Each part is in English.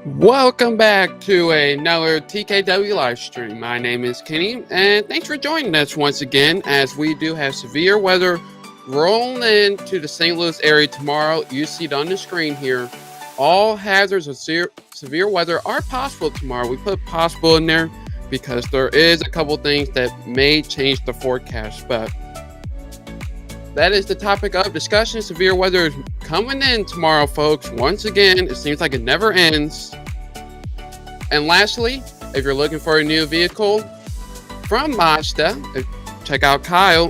Welcome back to another TKW live stream. My name is Kenny, and thanks for joining us once again as we do have severe weather rolling into the St. Louis area tomorrow. You see it on the screen here. All hazards of severe weather are possible tomorrow. We put possible in there because there is a couple things that may change the forecast, but that is the topic of discussion. Severe weather is coming in tomorrow, folks. Once again, it seems like it never ends. And lastly, if you're looking for a new vehicle from Mazda, check out Kyle.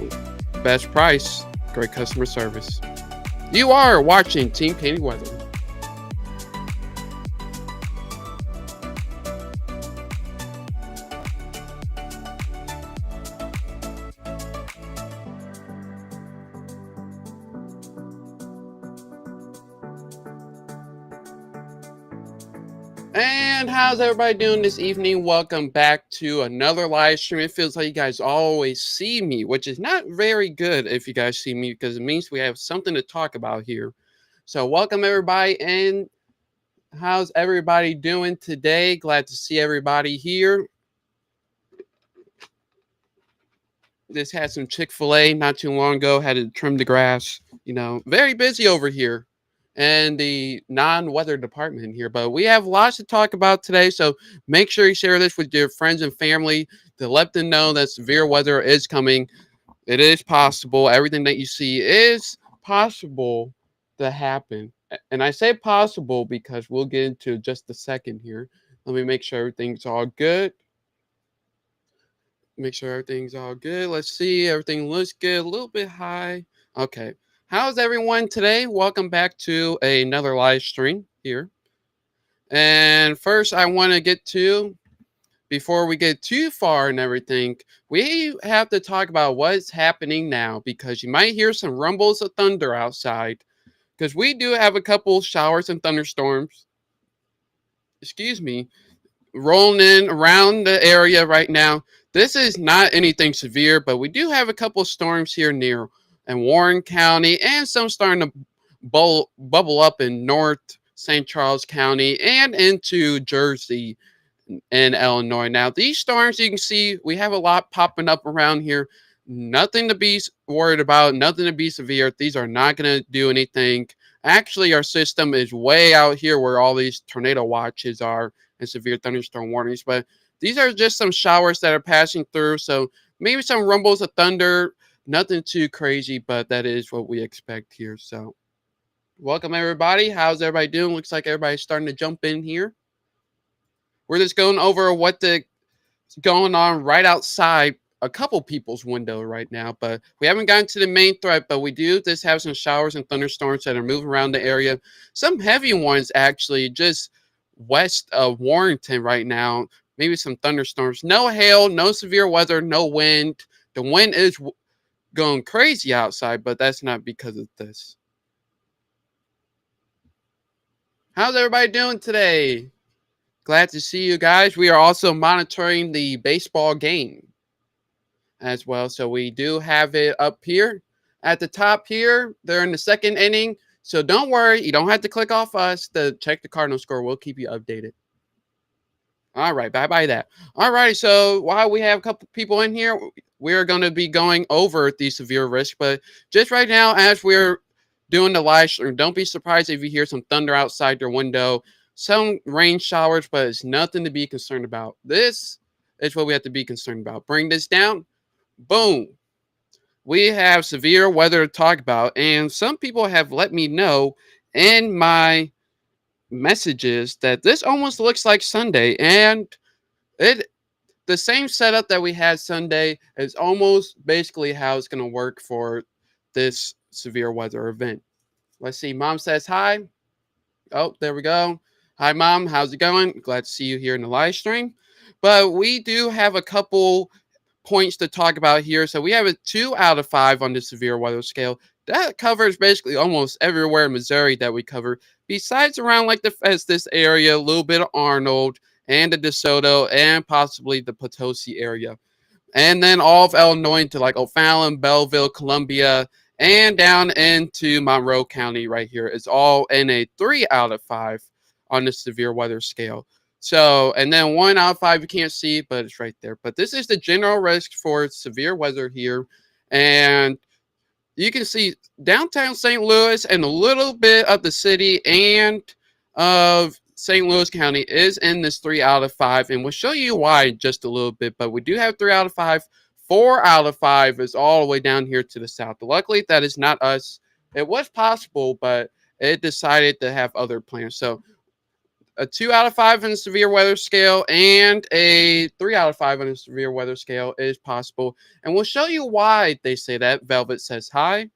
Best price, great customer service. You are watching Team Kenny Weather. And how's everybody doing this evening? Welcome back to another live stream. It feels like you guys always see me, which is not very good if you guys see me because it means we have something to talk about here. So welcome everybody, and how's everybody doing today? Glad to see everybody here. Just had some Chick-fil-A not too long ago, had to trim the grass, very busy over here. And the non-weather department here, but we have lots to talk about today, so make sure you share this with your friends and family to let them know that severe weather is coming. It is possible. Everything that you see is possible to happen, and I say possible because we'll get into just a second here. Let me make sure everything's all good. Let's see, everything looks good. A little bit high. Okay. How's everyone today? Welcome back to another live stream here. And first, I want to get to, before we get too far and everything, we have to talk about what's happening now because you might hear some rumbles of thunder outside because we do have a couple showers and thunderstorms, rolling in around the area right now. This is not anything severe, but we do have a couple storms here near and Warren County, and some starting to bubble up in North St. Charles County and into Jersey and Illinois. Now, these storms, you can see, we have a lot popping up around here. Nothing to be worried about, nothing to be severe. These are not going to do anything. Actually, our system is way out here where all these tornado watches are and severe thunderstorm warnings, but these are just some showers that are passing through, so maybe some rumbles of thunder. Nothing too crazy, but that is what we expect here. So, welcome everybody. How's everybody doing? Looks like everybody's starting to jump in here. We're just going over what's going on right outside a couple people's window right now, but we haven't gotten to the main threat, but we do just have some showers and thunderstorms that are moving around the area. Some heavy ones actually just west of Warrenton right now. Maybe some thunderstorms. No hail, no severe weather, no wind. The wind is going crazy outside, but that's not because of this. How's everybody doing today? Glad to see you guys. We are also monitoring the baseball game as well, so we do have it up here at the top here. They're in the second inning, so don't worry, you don't have to click off us to check the Cardinal score. We'll keep you updated. All right, bye that. All right, so while we have a couple people in here, we're going to be going over the severe risk, but just right now, as we're doing the live stream, don't be surprised if you hear some thunder outside your window, some rain showers, but it's nothing to be concerned about. This is what we have to be concerned about. Bring this down. Boom. We have severe weather to talk about, and some people have let me know in my messages that this almost looks like Sunday, and the same setup that we had Sunday is almost basically how it's going to work for this severe weather event. Let's see. Mom says hi. Oh, there we go. Hi, Mom. How's it going? Glad to see you here in the live stream. But we do have a couple points to talk about here. So we have a 2 out of 5 on the severe weather scale. That covers basically almost everywhere in Missouri that we cover, besides around like the Festus area, a little bit of Arnold, and the DeSoto, and possibly the Potosi area. And then all of Illinois to like O'Fallon, Belleville, Columbia, and down into Monroe County right here. It's all in a 3 out of 5 on the severe weather scale. So, and then 1 out of 5 you can't see, but it's right there. But this is the general risk for severe weather here. And you can see downtown St. Louis and a little bit of the city and of St. Louis County is in this 3 out of 5, and we'll show you why in just a little bit. But we do have 3 out of 5. 4 out of 5 is all the way down here to the south. Luckily, that is not us. It was possible, but it decided to have other plans. So a 2 out of 5 on the severe weather scale and a 3 out of 5 on the severe weather scale is possible. And we'll show you why they say that. Velvet says hi.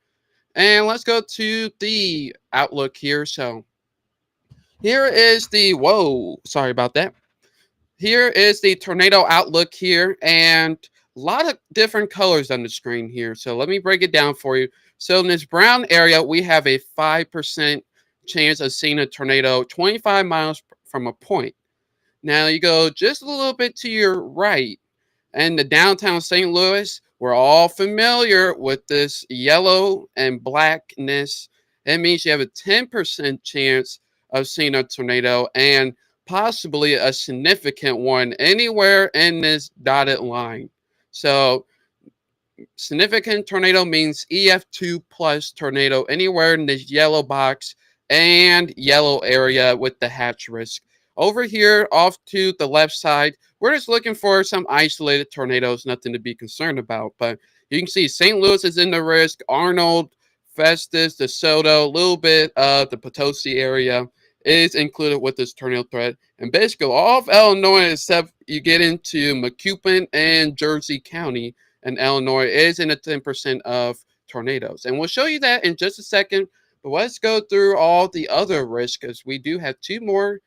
And let's go to the outlook here. So here is the, whoa, sorry about that. Here is the tornado outlook here, and a lot of different colors on the screen here. So let me break it down for you. So in this brown area, we have a 5% chance of seeing a tornado 25 miles from a point. Now you go just a little bit to your right, and the downtown St. Louis, we're all familiar with this yellow and blackness. It means you have a 10% chance of seeing a tornado, and possibly a significant one anywhere in this dotted line. So significant tornado means EF2 plus tornado anywhere in this yellow box and yellow area with the hatch risk. Over here off to the left side, we're just looking for some isolated tornadoes, nothing to be concerned about. But you can see St. Louis is in the risk, Arnold, Festus, DeSoto, a little bit of the Potosi area is included with this tornado threat. And basically all of Illinois, except you get into Macoupin and Jersey County, and Illinois is in the 10% of tornadoes. And we'll show you that in just a second. But let's go through all the other risks, because we do have 2 more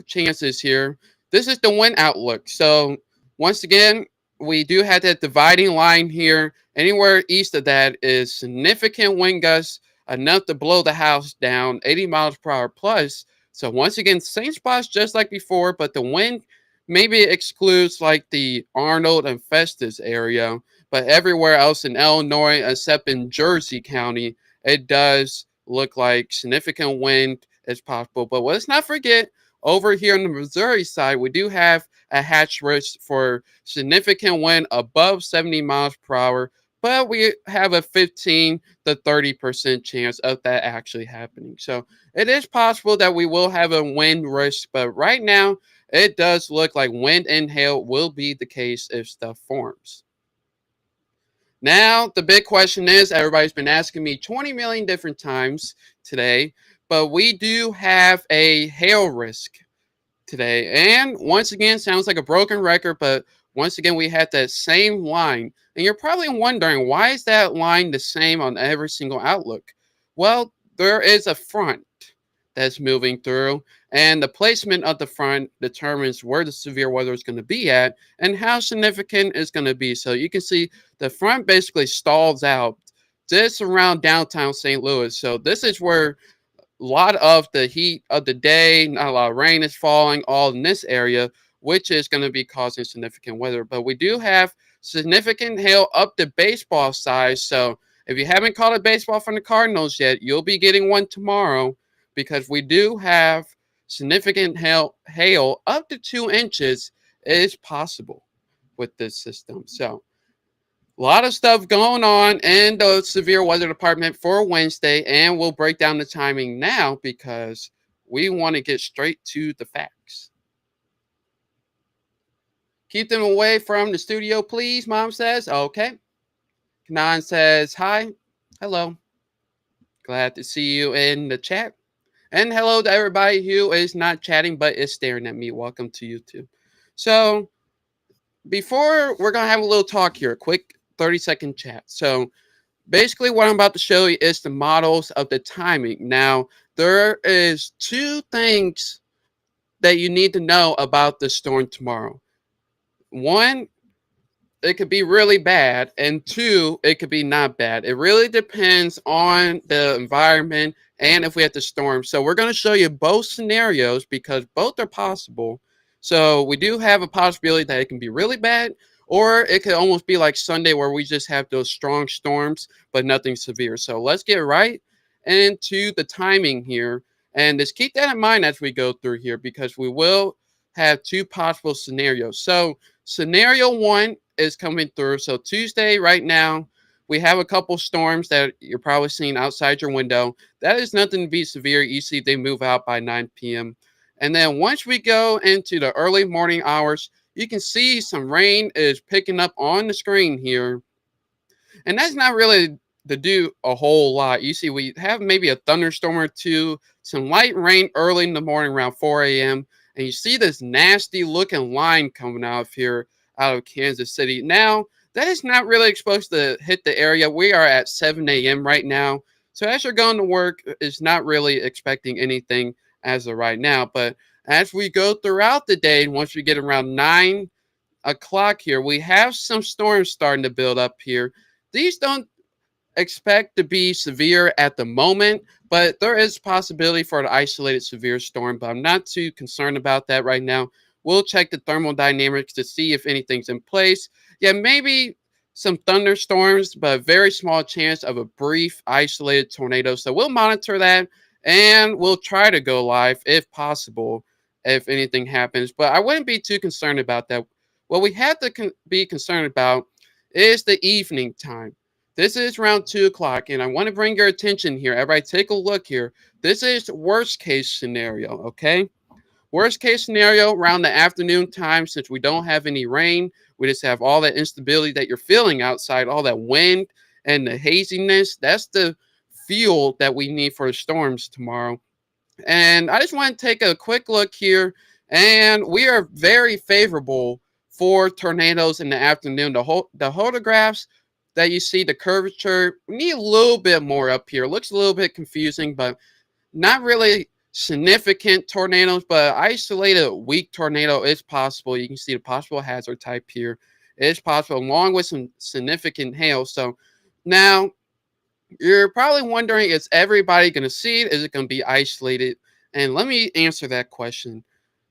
chances here. This is the wind outlook. So once again, we do have that dividing line here. Anywhere east of that is significant wind gusts, enough to blow the house down 80 miles per hour plus. So once again, same spots just like before, but the wind maybe excludes like the Arnold and Festus area, but everywhere else in Illinois, except in Jersey County, it does look like significant wind is possible. But let's not forget, over here on the Missouri side, we do have a hatch risk for significant wind above 70 miles per hour, but we have a 15 to 30% chance of that actually happening. So it is possible that we will have a wind risk, but right now it does look like wind and hail will be the case if stuff forms. Now, the big question is, everybody's been asking me 20 million different times today, but we do have a hail risk today. And once again, sounds like a broken record, but once again, we had that same line. And you're probably wondering, why is that line the same on every single outlook? Well, there is a front that's moving through, and the placement of the front determines where the severe weather is going to be at and how significant it's going to be. So you can see the front basically stalls out just around downtown St. Louis. So this is where a lot of the heat of the day, not a lot of rain is falling, all in this area, which is going to be causing significant weather. But we do have significant hail up to baseball size. So if you haven't caught a baseball from the Cardinals yet, you'll be getting one tomorrow, because we do have significant hail up to 2 inches is possible with this system. So a lot of stuff going on in the severe weather department for Wednesday, and we'll break down the timing now because we want to get straight to the facts. Keep them away from the studio, please, Mom says. Okay. Kanan says hi. Hello. Glad to see you in the chat. And hello to everybody who is not chatting but is staring at me. Welcome to YouTube. So before, we're going to have a little talk here, a quick 30-second chat. So basically what I'm about to show you is the models of the timing. Now, there is 2 things that you need to know about the storm tomorrow. 1, it could be really bad, and 2, it could be not bad. It really depends on the environment and if we have the storm. So we're going to show you both scenarios because both are possible. So we do have a possibility that it can be really bad, or it could almost be like Sunday where we just have those strong storms but nothing severe. So let's get right into the timing here. And just keep that in mind as we go through here because we will have two possible scenarios. So, scenario one is coming through. So, Tuesday, right now, we have a couple storms that you're probably seeing outside your window. That is nothing to be severe. You see, they move out by 9 p.m. And then once we go into the early morning hours, you can see some rain is picking up on the screen here. And that's not really to do a whole lot. You see, we have maybe a thunderstorm or two, some light rain early in the morning around 4 a.m. And you see this nasty looking line coming out of here, out of Kansas City. Now, that is not really supposed to hit the area. We are at 7 a.m. right now. So as you're going to work, it's not really expecting anything as of right now. But as we go throughout the day, once we get around 9 o'clock here, we have some storms starting to build up here. These don't expect to be severe at the moment, but there is possibility for an isolated severe storm, but I'm not too concerned about that right now. We'll check the thermodynamics to see if anything's in place. Yeah, maybe some thunderstorms, but a very small chance of a brief isolated tornado. So we'll monitor that and we'll try to go live if possible if anything happens, but I wouldn't be too concerned about that. What we have to be concerned about is the evening time. This is around 2 o'clock, and I want to bring your attention here. Everybody, take a look here. This is worst case scenario, okay? Worst case scenario around the afternoon time, since we don't have any rain, we just have all that instability that you're feeling outside, all that wind and the haziness. That's the fuel that we need for the storms tomorrow. And I just want to take a quick look here. And we are very favorable for tornadoes in the afternoon. The photographs that you see, the curvature, we need a little bit more up here. It looks a little bit confusing, but not really significant tornadoes, but isolated weak tornado is possible. You can see the possible hazard type here. It is possible, along with some significant hail. So now you're probably wondering, is everybody going to see it? Is it going to be isolated? And let me answer that question.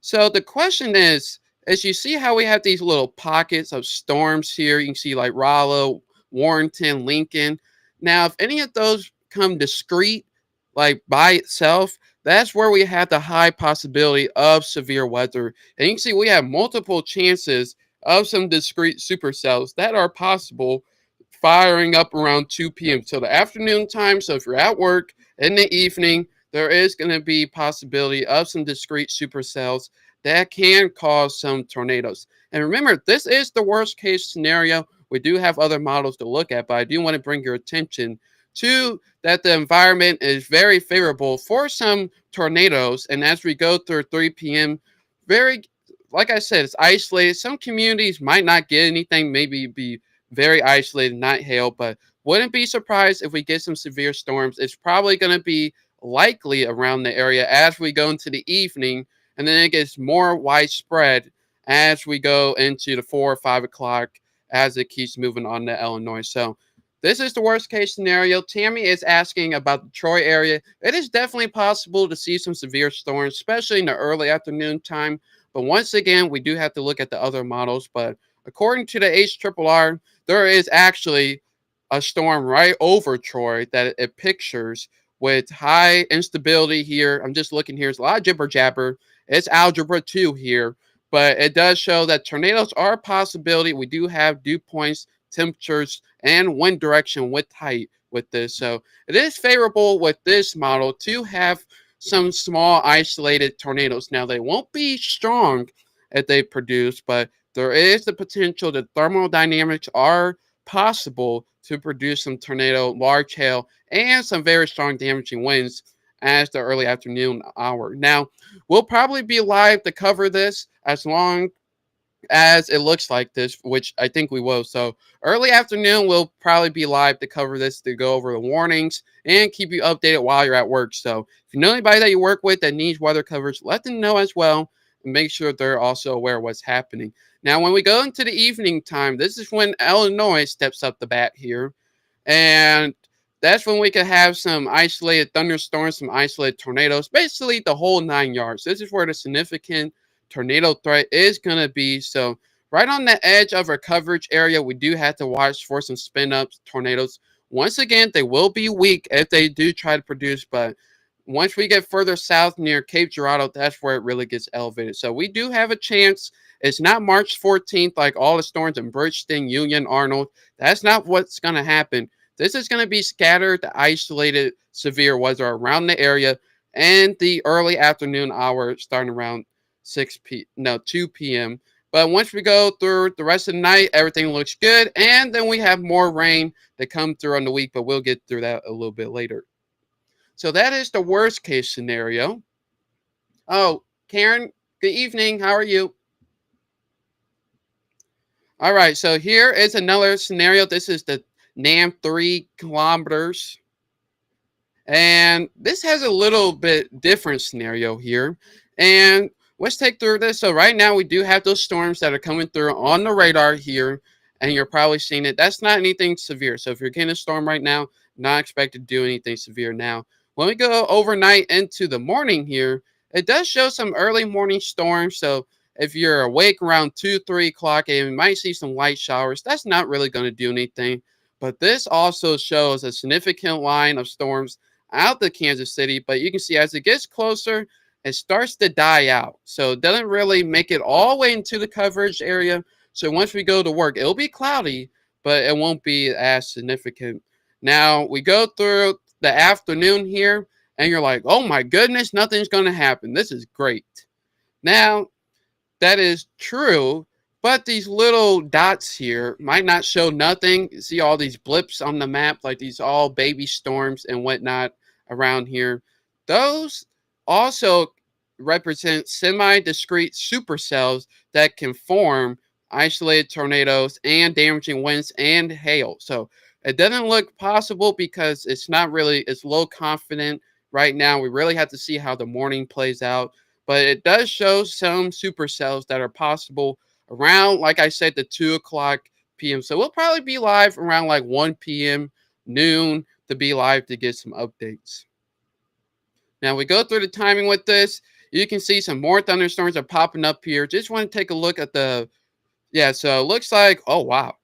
So the question is, as you see how we have these little pockets of storms here, you can see like Rollo, Warrenton, Lincoln. Now, if any of those come discrete, like by itself, that's where we have the high possibility of severe weather. And you can see we have multiple chances of some discrete supercells that are possible firing up around 2 p.m. till the afternoon time. So if you're at work in the evening, there is going to be possibility of some discrete supercells that can cause some tornadoes. And remember, this is the worst case scenario. We do have other models to look at, but I do want to bring your attention to that the environment is very favorable for some tornadoes. And as we go through 3 p.m., very, like I said, it's isolated. Some communities might not get anything, maybe be very isolated, not hail, but wouldn't be surprised if we get some severe storms. It's probably going to be likely around the area as we go into the evening, and then it gets more widespread as we go into the 4 or 5 o'clock as it keeps moving on to Illinois. So this is the worst case scenario. Tammy is asking about the Troy area. It is definitely possible to see some severe storms, especially in the early afternoon time. But once again, we do have to look at the other models. But according to the HRRR, there is actually a storm right over Troy that it pictures with high instability here. I'm just looking here. It's a lot of jibber jabber. It's algebra 2 here, but it does show that tornadoes are a possibility. We do have dew points, temperatures, and wind direction with height with this. So it is favorable with this model to have some small isolated tornadoes. Now, they won't be strong if they produce, but there is the potential that thermodynamics are possible to produce some tornado, large hail, and some very strong damaging winds as the early afternoon hour. Now, we'll probably be live to cover this as long as it looks like this, which I think we will. So early afternoon, we'll probably be live to cover this, to go over the warnings and keep you updated while you're at work. So if you know anybody that you work with that needs weather coverage, let them know as well and make sure they're also aware of what's happening. Now, when we go into the evening time, this is when Illinois steps up the bat here. And that's when we could have some isolated thunderstorms, some isolated tornadoes, basically the whole 9 yards. This is where the significant tornado threat is going to be. So right on the edge of our coverage area, we do have to watch for some spin ups, tornadoes. Once again, they will be weak if they do try to produce, but once we get further south near Cape Girardeau, that's where it really gets elevated. So we do have a chance. It's not March 14th like all the storms in Bridgeton, Union, Arnold. That's not what's going to happen. This is going to be scattered, isolated, severe weather around the area and the early afternoon hour starting around 2 p.m. But once we go through the rest of the night, everything looks good. And then we have more rain to come through on the week, but we'll get through that a little bit later. So that is the worst case scenario. Oh, Karen, good evening. How are you? All right, so here is another scenario. This is the NAM 3 kilometers. And this has a little bit different scenario here. And let's take through this. So right now we do have those storms that are coming through on the radar here, and you're probably seeing it. That's not anything severe. So if you're getting a storm right now, not expected to do anything severe now. When we go overnight into the morning here, it does show some early morning storms. So if you're awake around 2, 3 o'clock, and you might see some light showers, that's not really going to do anything. But this also shows a significant line of storms out to Kansas City. But you can see as it gets closer, it starts to die out. So it doesn't really make it all the way into the coverage area. So once we go to work, it'll be cloudy, but it won't be as significant. Now we go through the afternoon here, and you're like, oh my goodness, nothing's going to happen. This is great. Now, that is true, but these little dots here might not show nothing. You see all these blips on the map, like these all baby storms and whatnot around here. Those also represent semi-discrete supercells that can form isolated tornadoes and damaging winds and hail. So it doesn't look possible because it's low confident right now. We really have to see how the morning plays out. But it does show some supercells that are possible around, like I said, the 2 o'clock p.m. So we'll probably be live around like 1 p.m., noon to be live to get some updates. Now we go through the timing with this. You can see some more thunderstorms are popping up here. Just want to take a look at so it looks like, oh, wow.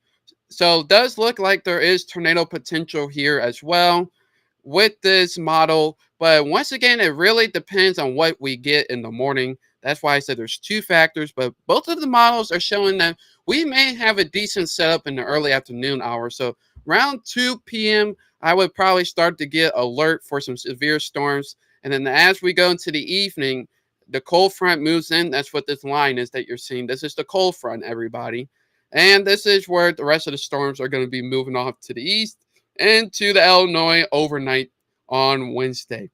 So it does look like there is tornado potential here as well with this model. But once again, it really depends on what we get in the morning. That's why I said there's two factors, but both of the models are showing that we may have a decent setup in the early afternoon hours. So around 2 p.m., I would probably start to get alert for some severe storms. And then as we go into the evening, the cold front moves in. That's what this line is that you're seeing. This is the cold front, everybody. And this is where the rest of the storms are going to be moving off to the east and to the Illinois overnight on Wednesday.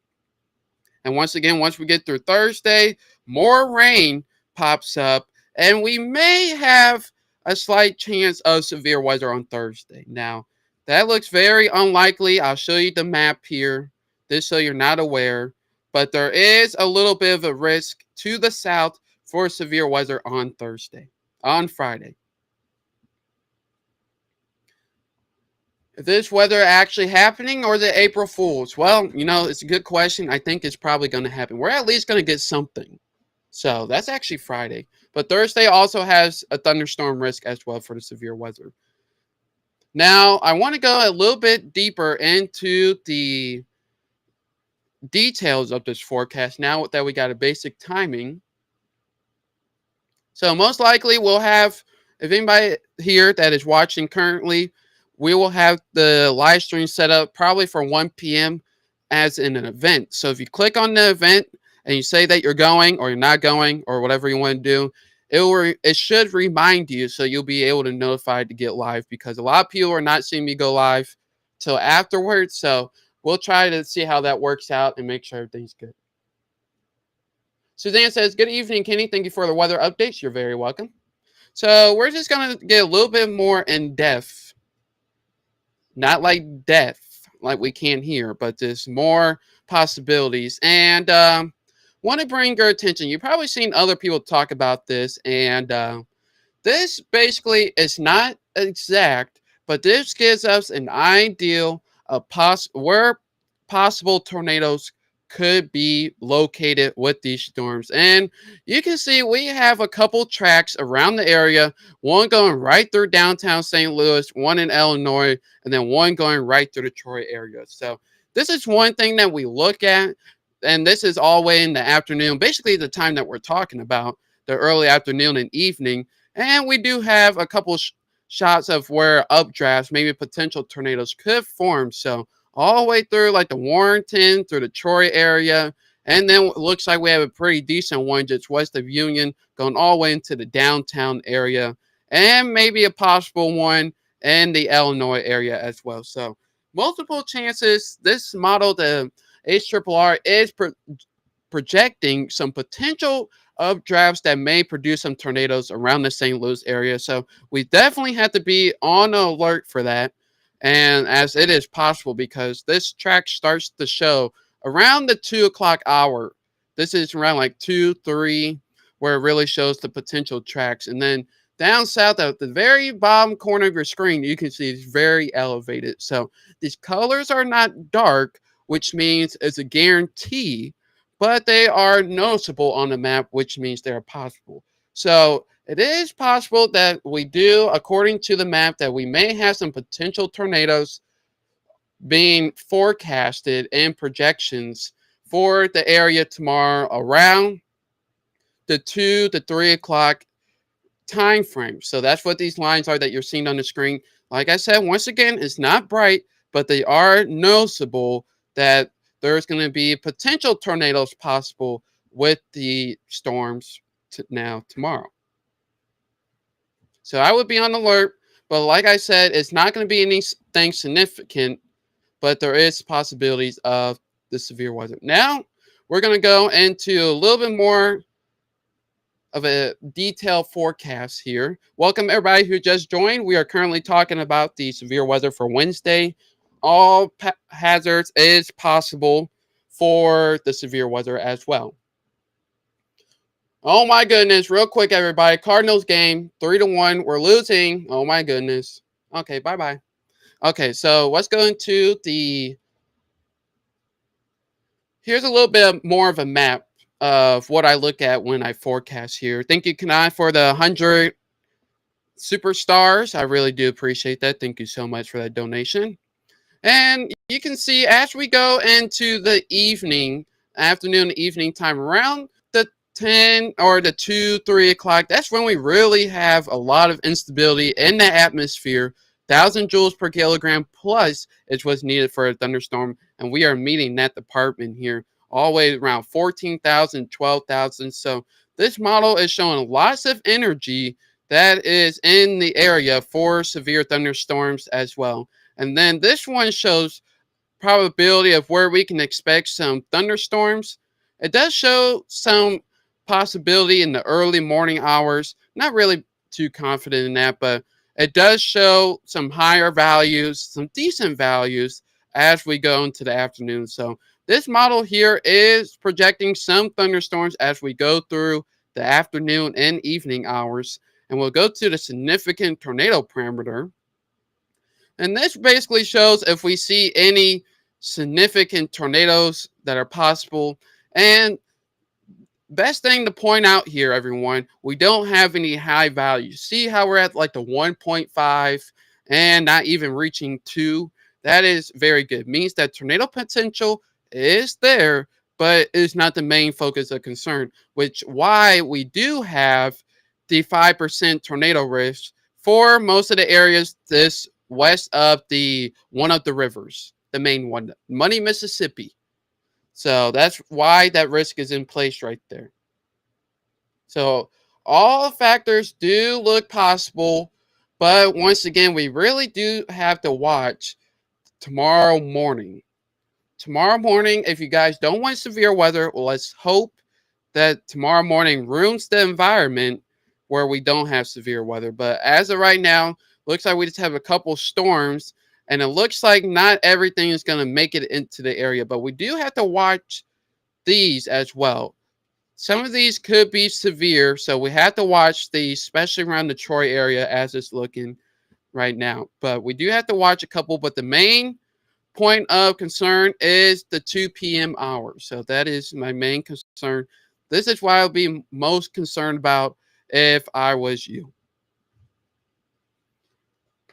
And once again, once we get through Thursday, more rain pops up, and we may have a slight chance of severe weather on Thursday. Now, that looks very unlikely. I'll show you the map here, just so you're not aware. But there is a little bit of a risk to the south for severe weather on Friday. Is this weather actually happening or the April Fools? Well, it's a good question. I think it's probably going to happen. We're at least going to get something. So that's actually Friday. But Thursday also has a thunderstorm risk as well for the severe weather. Now, I want to go a little bit deeper into the details of this forecast now that we got a basic timing. So most likely we'll have, if anybody here that is watching currently, we will have the live stream set up probably for 1 p.m. as in an event. So if you click on the event and you say that you're going or you're not going or whatever you want to do, it should remind you, so you'll be able to notify to get live, because a lot of people are not seeing me go live till afterwards. So we'll try to see how that works out and make sure everything's good. Suzanne says, good evening, Kenny. Thank you for the weather updates. You're very welcome. So we're just going to get a little bit more in depth. Not like death, like we can here, but there's more possibilities. And want to bring your attention. You've probably seen other people talk about this. And this basically is not exact, but this gives us an ideal of where possible tornadoes could be located with these storms. And you can see we have a couple tracks around the area, one going right through downtown St. Louis, one in Illinois, and then one going right through the Troy area. So this is one thing that we look at and this is all way in the afternoon, basically the time that we're talking about, the early afternoon and evening. And we do have a couple shots of where updrafts, maybe potential tornadoes could form. So all the way through like the Warrenton, through the Troy area. And then it looks like we have a pretty decent one just west of Union, going all the way into the downtown area. And maybe a possible one in the Illinois area as well. So multiple chances. This model, the HRRR, is projecting some potential updrafts that may produce some tornadoes around the St. Louis area. So we definitely have to be on alert for that. And as it is possible, because this track starts the show around the 2 o'clock hour. This is around like 2, 3, where it really shows the potential tracks. And then down south at the very bottom corner of your screen, you can see it's very elevated. So these colors are not dark, which means it's a guarantee, but they are noticeable on the map, which means they're possible. So it is possible that we do, according to the map, that we may have some potential tornadoes being forecasted in projections for the area tomorrow around the 2 to 3 o'clock time frame. So that's what these lines are that you're seeing on the screen. Like I said, once again, it's not bright, but they are noticeable that there's going to be potential tornadoes possible with the storms tomorrow. So I would be on alert, but like I said, it's not going to be anything significant, but there is possibilities of the severe weather. Now we're going to go into a little bit more of a detailed forecast here. Welcome everybody who just joined. We are currently talking about the severe weather for Wednesday. All hazards is possible for the severe weather as well. Oh my goodness, real quick everybody. Cardinals game 3-1. We're losing. Oh my goodness. Okay, bye-bye. Okay, so let's go into here's a little bit more of a map of what I look at when I forecast here. Thank you, Kanai, for the 100 superstars. I really do appreciate that. Thank you so much for that donation. And you can see as we go into the afternoon, evening time, around the 10 or the 2, 3 o'clock, that's when we really have a lot of instability in the atmosphere. 1,000 joules per kilogram plus is what's needed for a thunderstorm. And we are meeting that department here all the way around 14,000, 12,000. So this model is showing lots of energy that is in the area for severe thunderstorms as well. And then this one shows probability of where we can expect some thunderstorms. It does show some possibility in the early morning hours. Not really too confident in that, but it does show some higher values, some decent values as we go into the afternoon. So this model here is projecting some thunderstorms as we go through the afternoon and evening hours. And we'll go to the significant tornado parameter. And this basically shows if we see any significant tornadoes that are possible. And best thing to point out here, everyone, we don't have any high values. See how we're at like the 1.5 and not even reaching 2? That is very good. Means that tornado potential is there, but it's not the main focus of concern, which why we do have the 5% tornado risk for most of the areas this west of one of the rivers, the main one, Money, Mississippi. So that's why that risk is in place right there. So all factors do look possible, but once again, we really do have to watch tomorrow morning. Tomorrow morning, if you guys don't want severe weather, well, let's hope that tomorrow morning ruins the environment where we don't have severe weather. But as of right now, looks like we just have a couple storms, and it looks like not everything is going to make it into the area. But we do have to watch these as well. Some of these could be severe, so we have to watch these, especially around the Troy area as it's looking right now. But we do have to watch a couple. But the main point of concern is the 2 p.m. hour. So that is my main concern. This is what I'll be most concerned about if I was you.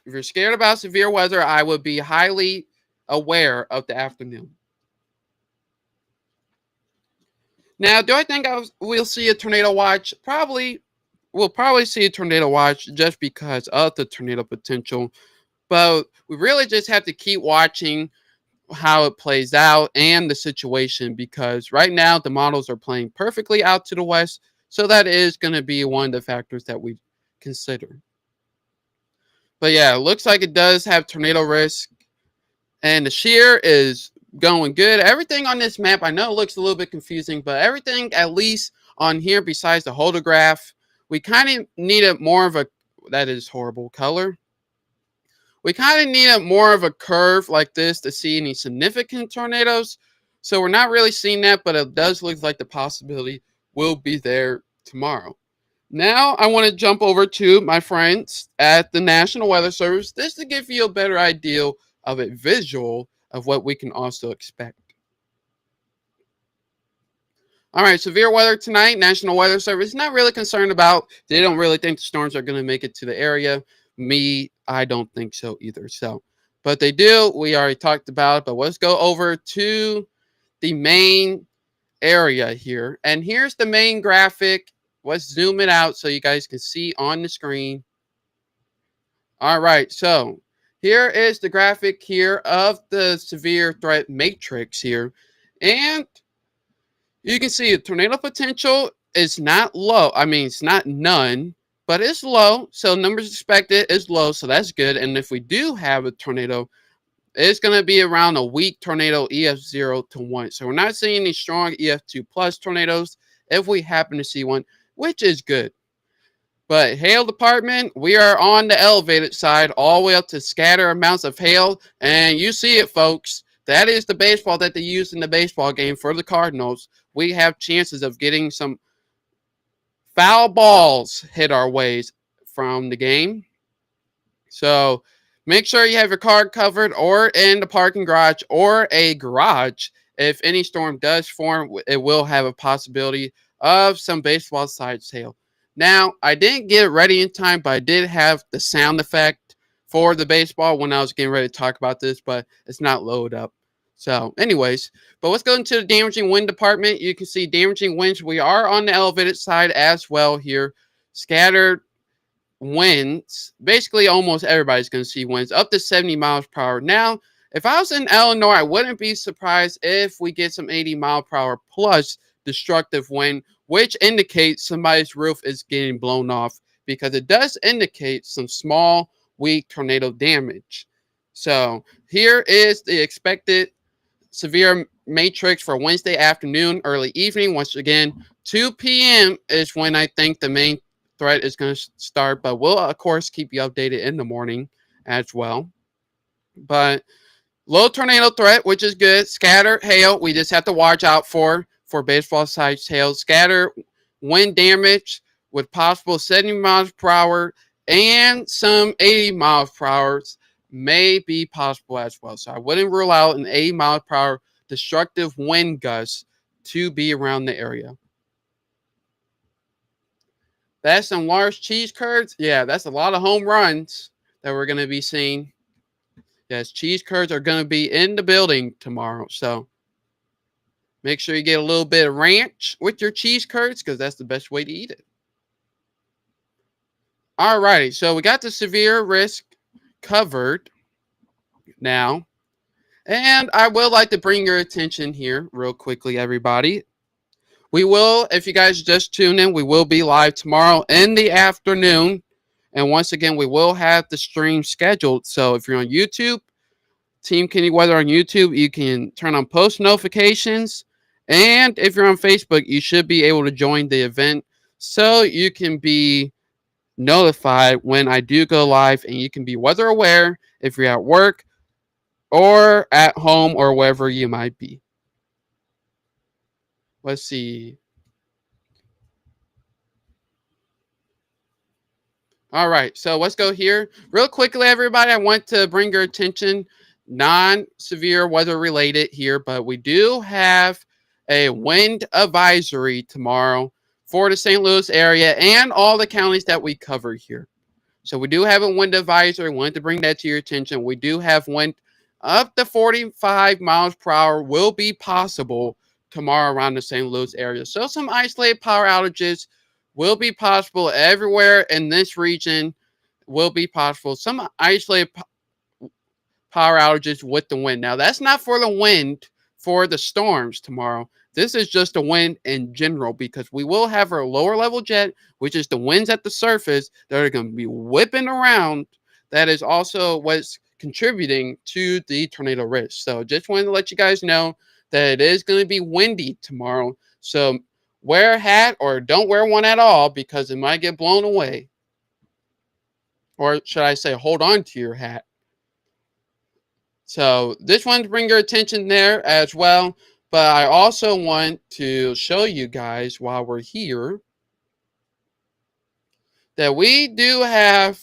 If you're scared about severe weather, I would be highly aware of the afternoon. Now, do I think we'll see a tornado watch? Probably. We'll probably see a tornado watch just because of the tornado potential. But we really just have to keep watching how it plays out and the situation, because right now the models are playing perfectly out to the west. So that is going to be one of the factors that we consider. But yeah, it looks like it does have tornado risk. And the shear is going good. Everything on this map, I know it looks a little bit confusing, but everything at least on here besides the holograph, we kind of needed more of a, that is horrible color. We kind of needed more of a curve like this to see any significant tornadoes. So we're not really seeing that, but it does look like the possibility will be there tomorrow. Now I want to jump over to my friends at the National Weather Service just to give you a better idea of a visual of what we can also expect. All right, severe weather tonight. National Weather Service not really concerned about. They don't really think the storms are going to make it to the area. Me, I don't think so either. So, but they do. We already talked about it. But let's go over to the main area here. And here's the main graphic. Let's zoom it out so you guys can see on the screen. All right, so here is the graphic here of the severe threat matrix here. And you can see the tornado potential is not low. I mean, it's not none, but it's low. So numbers expected is low, so that's good. And if we do have a tornado, it's going to be around a weak tornado EF0 to 1. So we're not seeing any strong EF2 plus tornadoes if we happen to see one, which is good. But hail department, we are on the elevated side all the way up to scatter amounts of hail. And you see it, folks. That is the baseball that they use in the baseball game for the Cardinals. We have chances of getting some foul balls hit our ways from the game. So make sure you have your car covered or in the parking garage or a garage. If any storm does form, it will have a possibility of some baseball sized hail. Now, I didn't get it ready in time, but I did have the sound effect for the baseball when I was getting ready to talk about this, but it's not loaded up. So, anyways, but let's go into the damaging wind department. You can see damaging winds. We are on the elevated side as well here. Scattered winds. Basically, almost everybody's going to see winds up to 70 miles per hour. Now, if I was in Illinois, I wouldn't be surprised if we get some 80 mile per hour plus destructive wind, which indicates somebody's roof is getting blown off, because it does indicate some small, weak tornado damage. So here is the expected severe matrix for Wednesday afternoon, early evening. Once again, 2 p.m. is when I think the main threat is going to start, but we'll, of course, keep you updated in the morning as well. But low tornado threat, which is good. Scatter hail, we just have to watch out for baseball-sized hail. Scatter wind damage with possible 70 miles per hour and some 80 miles per hour may be possible as well. So I wouldn't rule out an 80 miles per hour destructive wind gust to be around the area. That's some large cheese curds. Yeah, that's a lot of home runs that we're going to be seeing. Yes, cheese curds are going to be in the building tomorrow. So make sure you get a little bit of ranch with your cheese curds, because that's the best way to eat it. All righty, so we got the severe risk covered now. And I would like to bring your attention here real quickly, everybody. We will, if you guys just tune in, we will be live tomorrow in the afternoon. And once again, we will have the stream scheduled. So if you're on YouTube, Team Kenny Weather on YouTube, you can turn on post notifications. And if you're on Facebook, you should be able to join the event so you can be notified when I do go live, and you can be weather aware if you're at work or at home or wherever you might be. Let's see. All right, so let's go here. Real quickly, everybody, I want to bring your attention, non-severe weather related here, but we do have a wind advisory tomorrow for the St. Louis area and all the counties that we cover here. So we do have a wind advisory. I wanted to bring that to your attention. We do have wind up to 45 miles per hour will be possible tomorrow around the St. Louis area. So some isolated power outages will be possible everywhere in this region. Will be possible. Some isolated power outages with the wind. Now, that's not for the wind for the storms tomorrow. This is just the wind in general because we will have our lower level jet, which is the winds at the surface that are going to be whipping around. That is also what's contributing to the tornado risk. So just wanted to let you guys know that it is going to be windy tomorrow. So wear a hat or don't wear one at all because it might get blown away. Or should I say, hold on to your hat. So this one to bring your attention there as well. But I also want to show you guys while we're here that we do have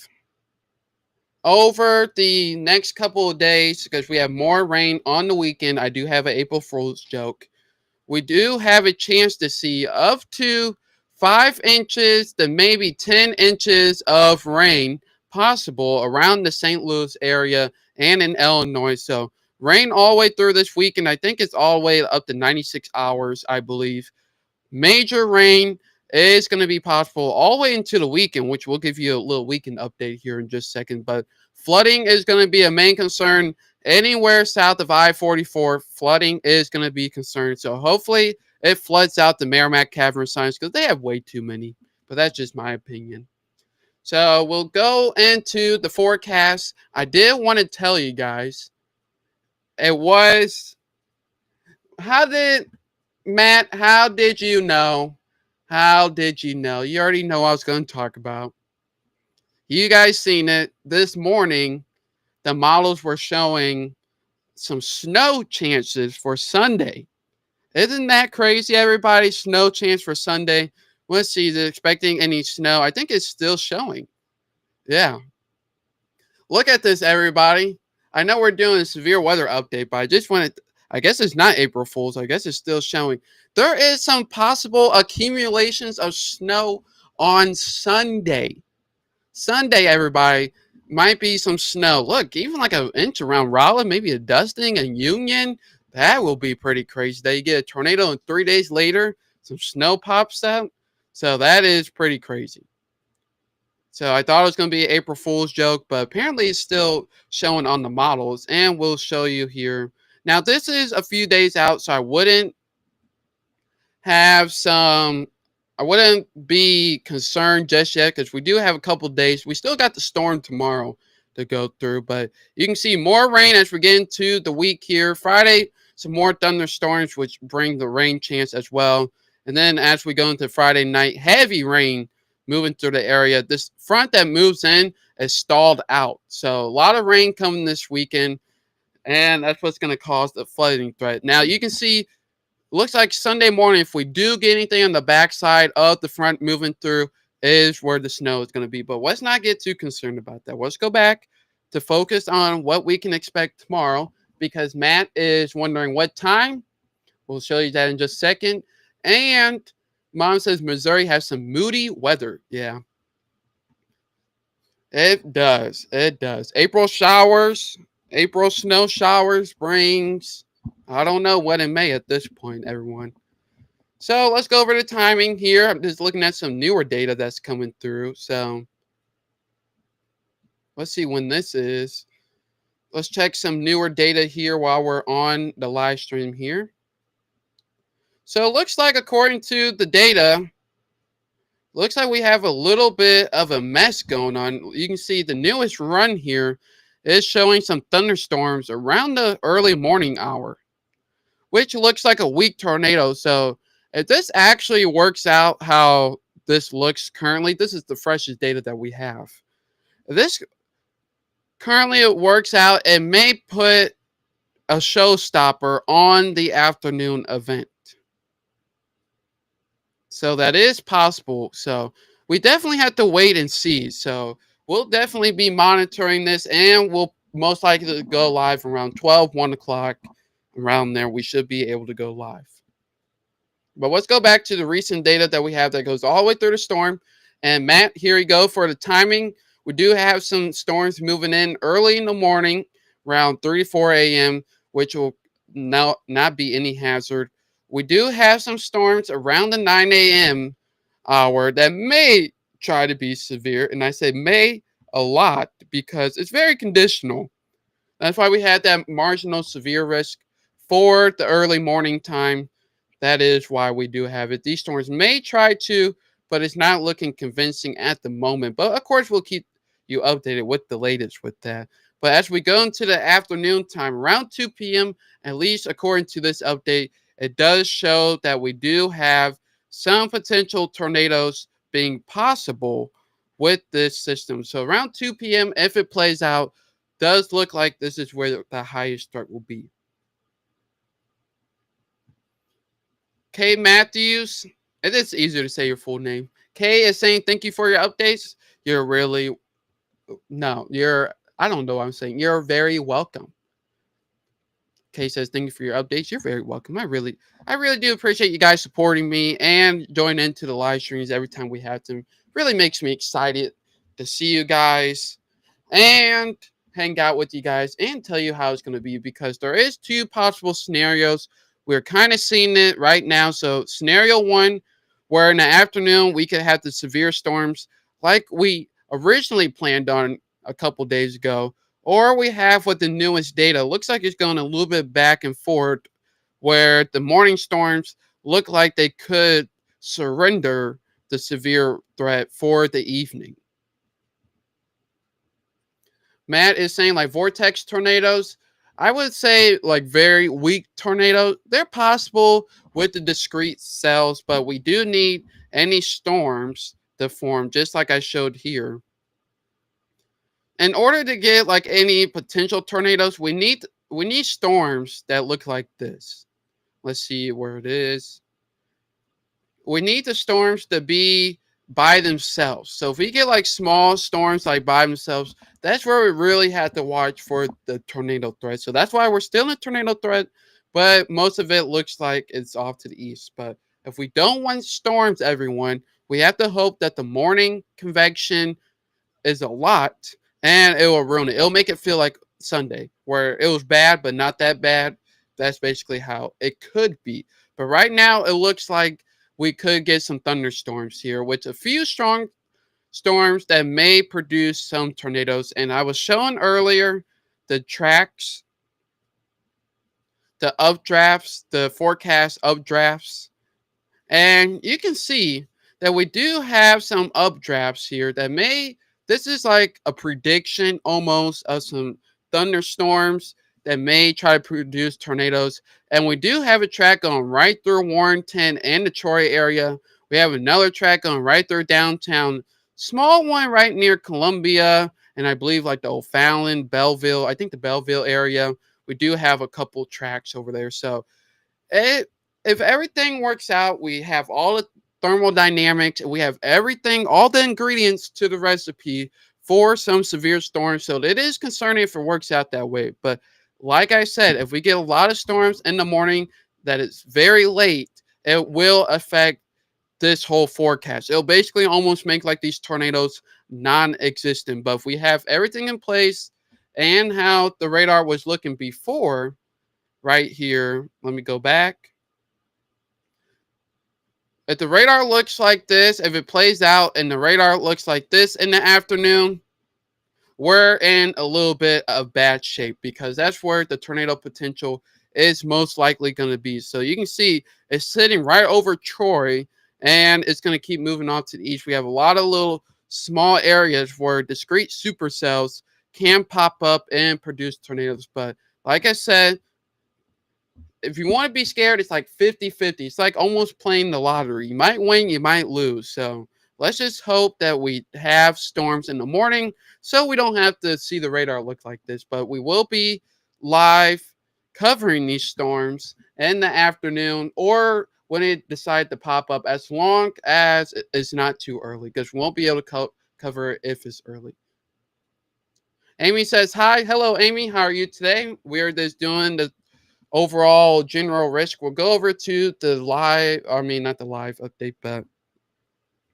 over the next couple of days, because we have more rain on the weekend. I do have an April Fool's joke. We do have a chance to see up to 5 inches to maybe 10 inches of rain possible around the St. Louis area and in Illinois. So rain all the way through this weekend. I think it's all the way up to 96 hours, I believe. Major rain is going to be possible all the way into the weekend, which we'll give you a little weekend update here in just a second. But flooding is going to be a main concern. Anywhere south of I-44, flooding is going to be concerned. So hopefully it floods out the Merrimack Cavern signs because they have way too many. But that's just my opinion. So we'll go into the forecast. I did want to tell you guys, it was, Matt, how did you know? How did you know? You already know what I was going to talk about. You guys seen it this morning. The models were showing some snow chances for Sunday. Isn't that crazy, everybody? Snow chance for Sunday. Let's see, is it expecting any snow? I think it's still showing. Yeah. Look at this, everybody. I know we're doing a severe weather update, but I just wanted, I guess it's not April Fool's. I guess it's still showing. There is some possible accumulations of snow on Sunday. Sunday, everybody, might be some snow. Look, even like an inch around Raleigh, maybe a dusting and Union. That will be pretty crazy. They get a tornado and 3 days later, some snow pops out. So that is pretty crazy. So I thought it was going to be an April Fool's joke, but apparently it's still showing on the models, and we'll show you here. Now, this is a few days out, so I wouldn't be concerned just yet because we do have a couple days. We still got the storm tomorrow to go through, but you can see more rain as we get into the week here. Friday, some more thunderstorms, which bring the rain chance as well. And then as we go into Friday night, heavy rain moving through the area. This front that moves in is stalled out. So a lot of rain coming this weekend, and that's what's going to cause the flooding threat. Now you can see, looks like Sunday morning, if we do get anything on the backside of the front moving through, is where the snow is going to be. But let's not get too concerned about that. Let's go back to focus on what we can expect tomorrow, because Matt is wondering what time. We'll show you that in just a second. And Mom says Missouri has some moody weather. Yeah. It does. It does. April showers, April snow showers brings, I don't know what in May at this point, everyone. So let's go over the timing here. I'm just looking at some newer data that's coming through. So let's see when this is. Let's check some newer data here while we're on the live stream here. So it looks like, according to the data, looks like we have a little bit of a mess going on. You can see the newest run here is showing some thunderstorms around the early morning hour, which looks like a weak tornado. So if this actually works out how this looks currently, this is the freshest data that we have. If this currently it works out, it may put a showstopper on the afternoon event. So that is possible. So we definitely have to wait and see. So we'll definitely be monitoring this, and we'll most likely go live around 12, 1 o'clock. Around there, we should be able to go live. But let's go back to the recent data that we have that goes all the way through the storm. And Matt, here you go for the timing. We do have some storms moving in early in the morning, around 3 to 4 a.m., which will not be any hazard. we do have some storms around the 9 a.m. hour that may try to be severe. And I say may a lot because it's very conditional. That's why we had that marginal severe risk for the early morning time. That is why we do have it. These storms may try to, but it's not looking convincing at the moment. But of course, we'll keep you updated with the latest with that. But as we go into the afternoon time, around 2 p.m., at least according to this update, it does show that we do have some potential tornadoes being possible with this system. So around 2 p.m., if it plays out, does look like this is where the highest threat will be. Kay Matthews, it is easier to say your full name. Kay is saying thank you for your updates. You're really no, you're I don't know what I'm saying. You're very welcome. Kay says thank you for your updates. You're very welcome. I really do appreciate you guys supporting me and joining into the live streams every time we have them. Really makes me excited to see you guys and hang out with you guys and tell you how it's going to be because there is two possible scenarios. We're kind of seeing it right now. So scenario one, where in the afternoon we could have the severe storms like we originally planned on a couple days ago, or we have what the newest data looks like it's going a little bit back and forth, where the morning storms look like they could surrender the severe threat for the evening. Matt is saying like vortex tornadoes. I would say like very weak tornadoes. They're possible with the discrete cells, but we do need any storms to form, just like I showed here. In order to get like any potential tornadoes, we need storms that look like this. Let's see where it is. We need the storms to be by themselves. So if we get like small storms like by themselves, that's where we really have to watch for the tornado threat. So that's why we're still in a tornado threat, but most of it looks like it's off to the east. But if we don't want storms, everyone, we have to hope that the morning convection is a lot and it will ruin it. It'll make it feel like Sunday, where it was bad, but not that bad. That's basically how it could be. But right now, it looks like we could get some thunderstorms here with a few strong storms that may produce some tornadoes. And I was showing earlier the tracks, the updrafts, the forecast updrafts. And you can see that we do have some updrafts here that may, this is like a prediction almost of some thunderstorms that may try to produce tornadoes. And we do have a track going right through Warrenton and the Troy area. We have another track going right through downtown, small one right near Columbia, and I believe like the O'Fallon, Belleville, I think the Belleville area. We do have a couple tracks over there. So if everything works out, we have all the thermodynamics, we have everything, all the ingredients to the recipe for some severe storms. So it is concerning if it works out that way. But like I said, if we get a lot of storms in the morning that it's very late, it will affect this whole forecast. It'll basically almost make like these tornadoes non-existent. But if we have everything in place and how the radar was looking before, right here, let me go back. If the radar looks like this, if it plays out and the radar looks like this in the afternoon, we're in a little bit of bad shape because that's where the tornado potential is most likely going to be. So you can see it's sitting right over Troy and it's going to keep moving off to the east. We have a lot of little small areas where discrete supercells can pop up and produce tornadoes. But like I said, if you want to be scared, it's like 50-50. It's like almost playing the lottery. You might win, you might lose. So let's just hope that we have storms in the morning so we don't have to see the radar look like this. But we will be live covering these storms in the afternoon or when it decides to pop up, as long as it's not too early, because we won't be able to cover it if it's early. Amy says, hi. Hello, Amy. How are you today? We're just doing the overall general risk. We'll go over to the live, I mean, not the live update, but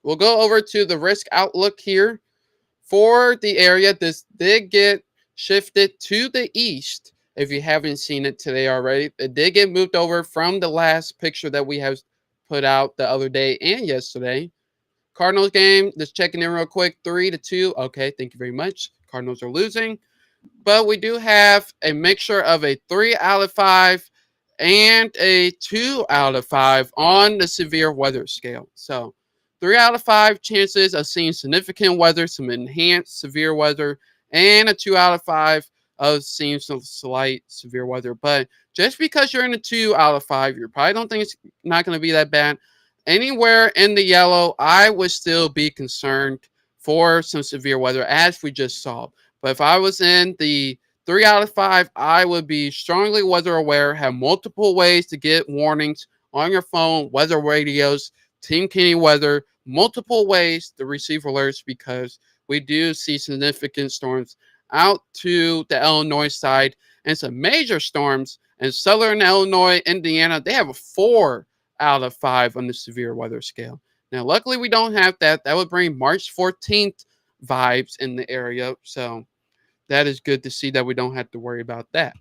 we'll go over to the risk outlook here for the area. This did get shifted to the east if you haven't seen it today already. It did get moved over from the last picture that we have put out the other day and yesterday. Cardinals game, just checking in real quick, 3-2. Okay, thank you very much. Cardinals are losing. But we do have a mixture of a 3 out of 5 and a 2 out of 5 on the severe weather scale. So 3 out of 5 chances of seeing significant weather, some enhanced severe weather, and a 2 out of 5 of seeing some slight severe weather. But just because you're in a 2 out of 5, you probably don't think it's not going to be that bad. Anywhere in the yellow, I would still be concerned for some severe weather, as we just saw. But if I was in the 3 out of 5, I would be strongly weather aware, have multiple ways to get warnings on your phone, weather radios, Team Kenny weather, multiple ways to receive alerts, because we do see significant storms out to the Illinois side and some major storms in southern Illinois, Indiana. They have a 4 out of 5 on the severe weather scale. Now, luckily, we don't have that. That would bring March 14th vibes in the area. So that is good to see that we don't have to worry about that.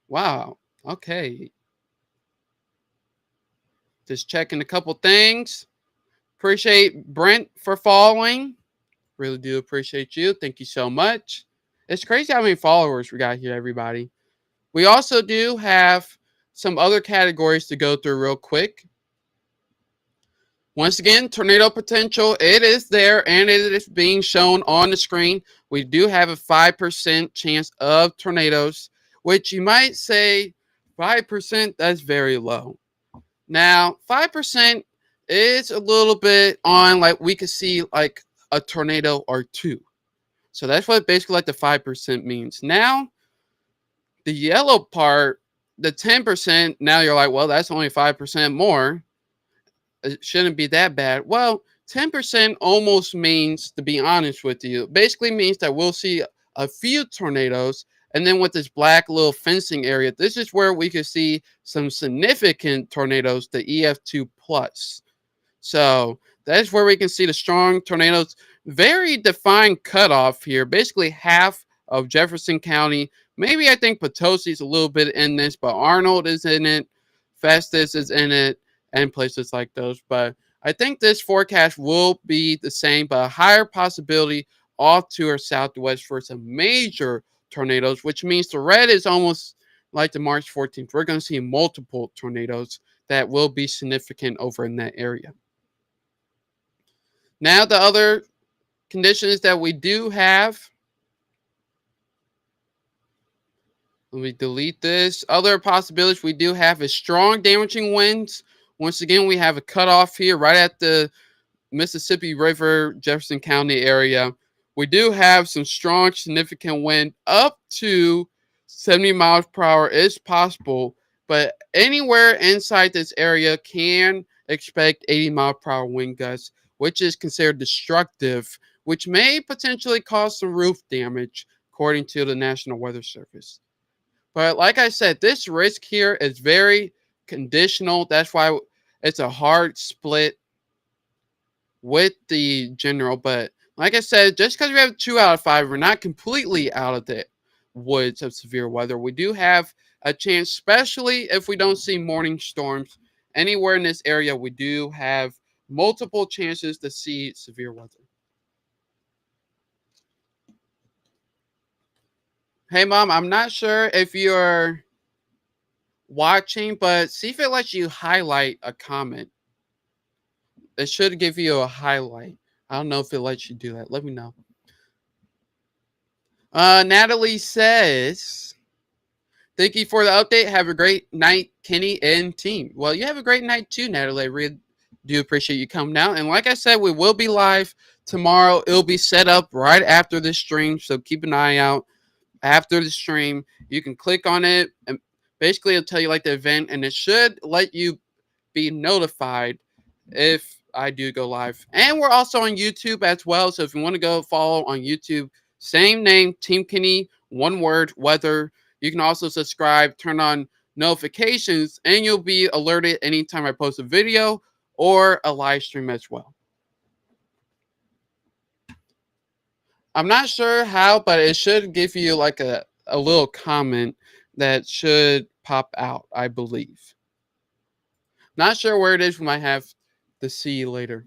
Wow. Okay. Just checking a couple things. Appreciate Brent for following. Really do appreciate you. Thank you so much. It's crazy how many followers we got here, everybody. We also do have some other categories to go through real quick. Once again, tornado potential, it is there and it is being shown on the screen. We do have a 5% chance of tornadoes, which you might say 5%, that's very low. Now, 5% is a little bit on, like, we could see like a tornado or two. So that's what basically like the 5% means. Now, the yellow part, the 10%, now you're like, well, that's only 5% more. It shouldn't be that bad. Well, 10% almost means, to be honest with you, basically means that we'll see a few tornadoes. And then with this black little fencing area, this is where we could see some significant tornadoes, the EF2 plus. So that's where we can see the strong tornadoes. Very defined cutoff here. Basically half of Jefferson County. Maybe I think Potosí's a little bit in this, but Arnold is in it. Festus is in it, and places like those. But I think this forecast will be the same, but a higher possibility off to our southwest for some major tornadoes, which means the red is almost like the March 14th. We're going to see multiple tornadoes that will be significant over in that area. Now, the other conditions that we do have. Let me delete this. Other possibilities we do have is strong damaging winds. Once again, we have a cutoff here right at the Mississippi River, Jefferson County area. We do have some strong, significant wind up to 70 miles per hour is possible, but anywhere inside this area can expect 80 mile per hour wind gusts, which is considered destructive, which may potentially cause some roof damage, according to the National Weather Service. But like I said, this risk here is very conditional. That's why it's a hard split with the general. But like I said, just because we have 2 out of 5, we're not completely out of the woods of severe weather. We do have a chance, especially if we don't see morning storms anywhere in this area. We do have multiple chances to see severe weather. Hey, Mom, I'm not sure if you're watching, but see if it lets you highlight a comment. It should give you a highlight. I don't know if it lets you do that. Let me know. Natalie says, thank you for the update. Have a great night, Kenny and team. Well, you have a great night too, Natalie. I really do appreciate you coming out. And like I said, we will be live tomorrow. It'll be set up right after this stream, so keep an eye out. After the stream, you can click on it, and basically it'll tell you like the event, and it should let you be notified if I do go live. And we're also on YouTube as well, so if you want to go follow on YouTube, same name, Team Kenny, one word, weather. You can also subscribe, turn on notifications, and you'll be alerted anytime I post a video or a live stream as well. I'm not sure how, but it should give you like a little comment that should pop out, I believe. Not sure where it is. We might have to see later.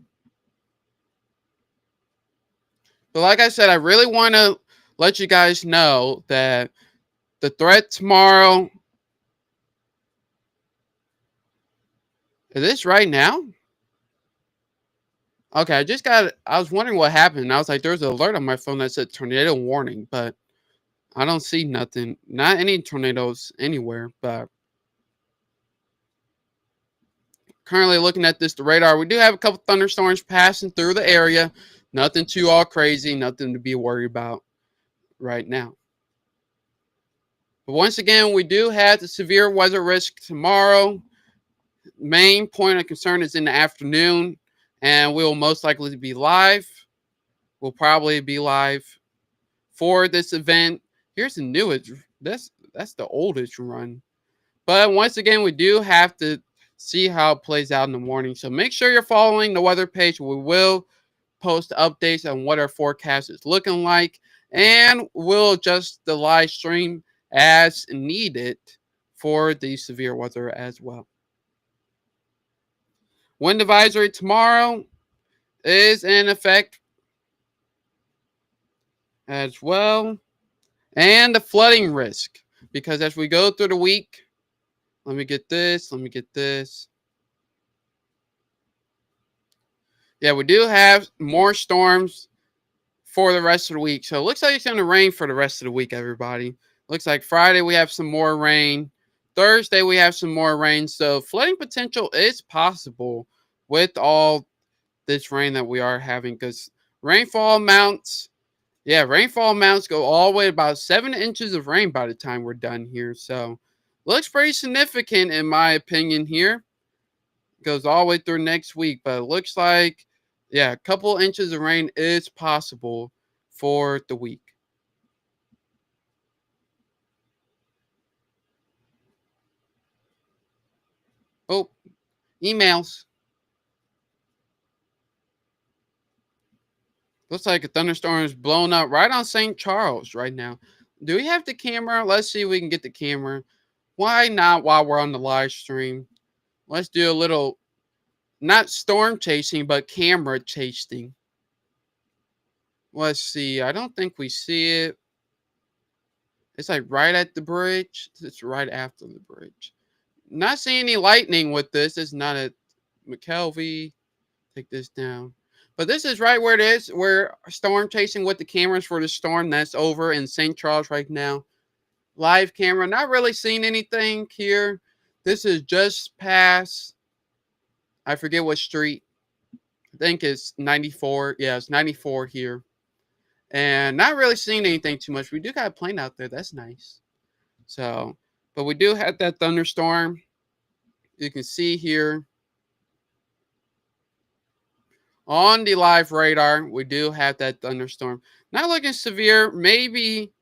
But like I said, I really want to let you guys know that the threat tomorrow. Is this right now? Okay, I was wondering what happened. I was like, there's an alert on my phone that said tornado warning, but I don't see nothing. Not any tornadoes anywhere, but currently looking at the radar, we do have a couple thunderstorms passing through the area. Nothing too all crazy, nothing to be worried about right now. But once again, we do have the severe weather risk tomorrow. Main point of concern is in the afternoon, and we will most likely be live. We'll probably be live for this event. Here's the newest. That's the oldest run. But once again, we do have to see how it plays out in the morning. So make sure you're following the weather page. We will post updates on what our forecast is looking like, and we'll adjust the live stream as needed for the severe weather as well. Wind advisory tomorrow is in effect as well, and the flooding risk, because as we go through the week, let me get this. Yeah, we do have more storms for the rest of the week. So it looks like it's going to rain for the rest of the week, everybody. Looks like Friday we have some more rain. Thursday we have some more rain. So flooding potential is possible with all this rain that we are having, because rainfall amounts go all the way to about 7 inches of rain by the time we're done here. So looks pretty significant in my opinion here. Goes all the way through next week, but it looks like, yeah, a couple inches of rain is possible for the week. Oh, emails. Looks like a thunderstorm is blown up right on St. Charles right now. Do we have the camera? Let's see if we can get the camera. Why not while we're on the live stream? Let's do a little, not storm chasing, but camera chasing. Let's see. I don't think we see it. It's like right at the bridge. It's right after the bridge. Not seeing any lightning with this. It's not a McKelvey. Take this down. But this is right where it is. We're storm chasing with the cameras for the storm that's over in St. Charles right now. Live camera. Not really seeing anything here. This is just past, I forget what street. I think it's 94. Yeah, it's 94 here. And not really seeing anything too much. We do got a plane out there. That's nice. So, but we do have that thunderstorm. You can see here on the live radar, we do have that thunderstorm. Not looking severe, maybe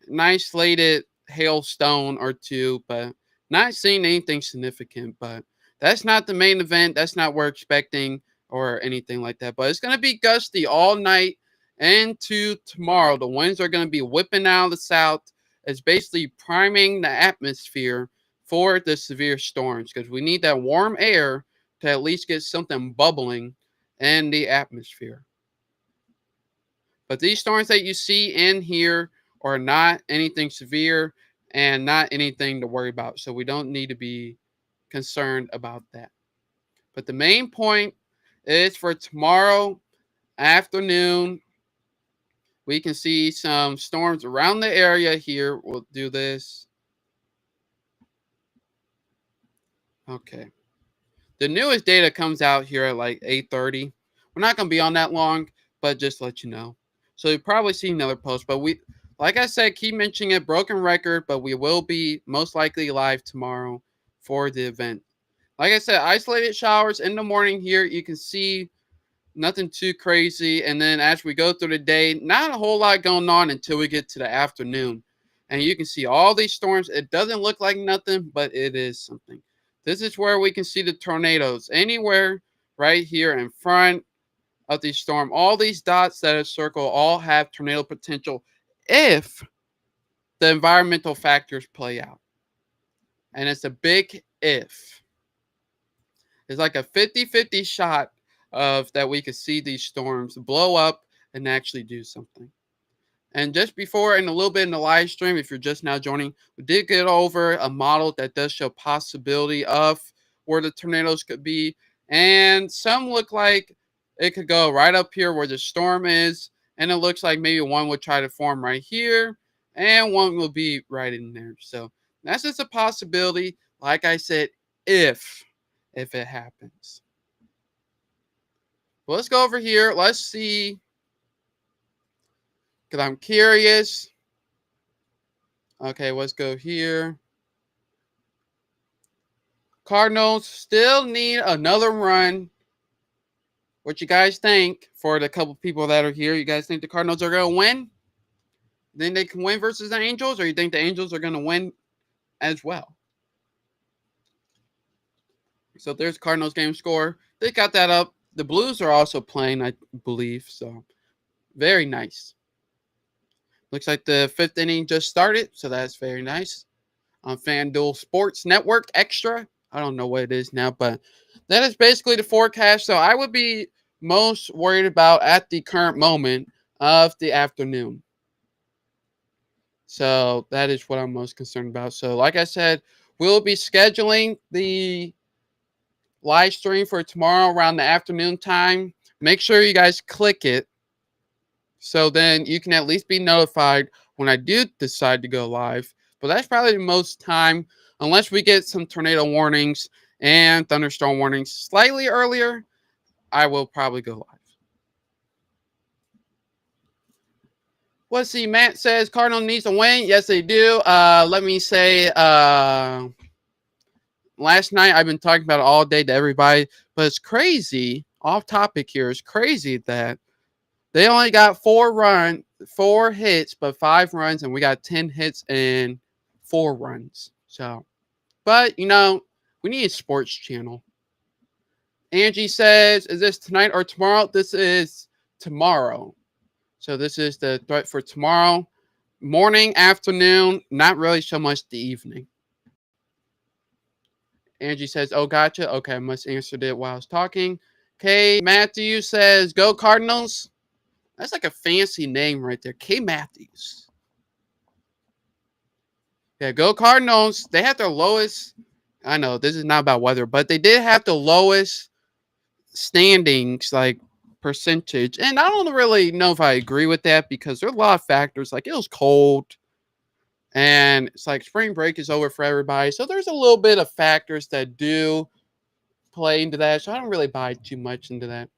an isolated hailstone or two, but not seeing anything significant. But that's not the main event. That's not what we're expecting or anything like that. But it's going to be gusty all night into tomorrow. The winds are going to be whipping out of the south. It's basically priming the atmosphere for the severe storms, because we need that warm air to at least get something bubbling in the atmosphere. But these storms that you see in here are not anything severe and not anything to worry about. So we don't need to be concerned about that. But the main point is for tomorrow afternoon, we can see some storms around the area here. We'll do this. Okay. The newest data comes out here at like 8:30. We're not going to be on that long, but just to let you know. So you'll probably see another post. But we, like I said, keep mentioning it, broken record, but we will be most likely live tomorrow for the event. Like I said, isolated showers in the morning here. You can see nothing too crazy. And then as we go through the day, not a whole lot going on until we get to the afternoon. And you can see all these storms. It doesn't look like nothing, but it is something. This is where we can see the tornadoes anywhere right here in front of the storm. All these dots that are circled all have tornado potential if the environmental factors play out. And it's a big if. It's like a 50-50 shot of that we could see these storms blow up and actually do something. And just before and a little bit in the live stream, if you're just now joining, we did get over a model that does show possibility of where the tornadoes could be. And some look like it could go right up here where the storm is. And it looks like maybe one would try to form right here and one will be right in there. So that's just a possibility. Like I said, if it happens. Well, let's go over here. Let's see. Because I'm curious. Okay, let's go here. Cardinals still need another run. What you guys think for the couple people that are here? You guys think the Cardinals are going to win? Think they can win versus the Angels? Or you think the Angels are going to win as well? So there's Cardinals game score. They got that up. The Blues are also playing, I believe. So very nice. Looks like the 5th inning just started, so that's very nice. On FanDuel Sports Network Extra. I don't know what it is now, but that is basically the forecast. So I would be most worried about at the current moment of the afternoon. So that is what I'm most concerned about. So like I said, we'll be scheduling the live stream for tomorrow around the afternoon time. Make sure you guys click it. So then you can at least be notified when I do decide to go live. But that's probably the most time, unless we get some tornado warnings and thunderstorm warnings slightly earlier, I will probably go live. Let's see. Matt says Cardinal needs to win. Yes, they do. Let me say, last night I've been talking about it all day to everybody, but it's crazy. Off topic here. It's crazy that they only got 4 hits, but 5 runs, and we got 10 hits and 4 runs. So, but we need a sports channel. Angie says, "Is this tonight or tomorrow?" This is tomorrow. So this is the threat for tomorrow morning, afternoon. Not really so much the evening. Angie says, "Oh, gotcha. Okay, I must answered it while I was talking." Okay, Matthew says, "Go Cardinals." That's like a fancy name right there. K. Matthews. Yeah, go Cardinals. They have their lowest. I know this is not about weather, but they did have the lowest standings, like percentage. And I don't really know if I agree with that because there are a lot of factors. Like it was cold. And it's like spring break is over for everybody. So there's a little bit of factors that do play into that. So I don't really buy too much into that.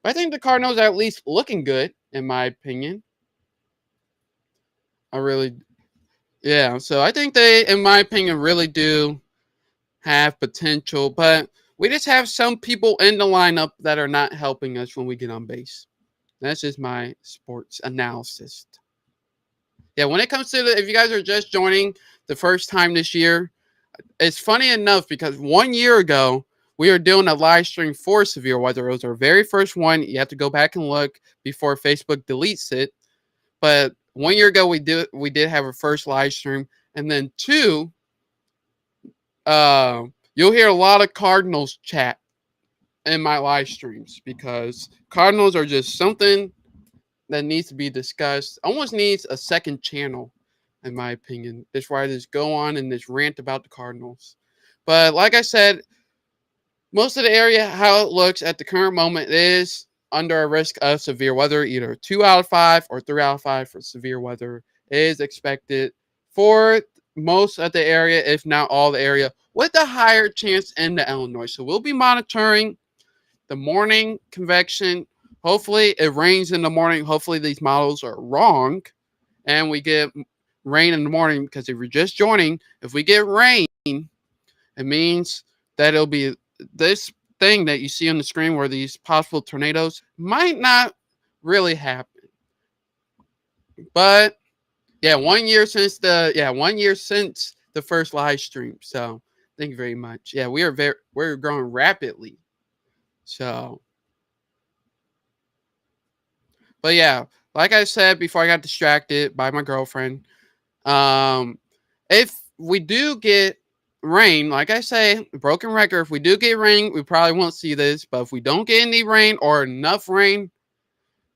But I think the Cardinals are at least looking good, in my opinion. Yeah. So I think they, in my opinion, really do have potential. But we just have some people in the lineup that are not helping us when we get on base. That's just my sports analysis. Yeah, when it comes to if you guys are just joining the first time this year, it's funny enough because 1 year ago, we were doing a live stream for severe weather. It was our very first one. You have to go back and look before Facebook deletes it. But 1 year ago, we did have our first live stream. And then 2, you'll hear a lot of Cardinals chat in my live streams because Cardinals are just something that needs to be discussed. Almost needs a second channel, in my opinion. That's why I just go on and just rant about the Cardinals. But like I said, most of the area, how it looks at the current moment is under a risk of severe weather. Either 2 out of 5 or 3 out of 5 for severe weather is expected for most of the area, if not all the area, with a higher chance in the Illinois. So we'll be monitoring the morning convection. Hopefully it rains in the morning. Hopefully these models are wrong and we get rain in the morning, because if you're just joining, if we get rain, it means that it'll be this thing that you see on the screen where these possible tornadoes might not really happen. But yeah, 1 year since the first live stream. So thank you very much. Yeah, we're growing rapidly. So But yeah, like I said before I got distracted by my girlfriend, um, if we do get rain, like I say, broken record, if we do get rain, we probably won't see this. But if we don't get any rain or enough rain,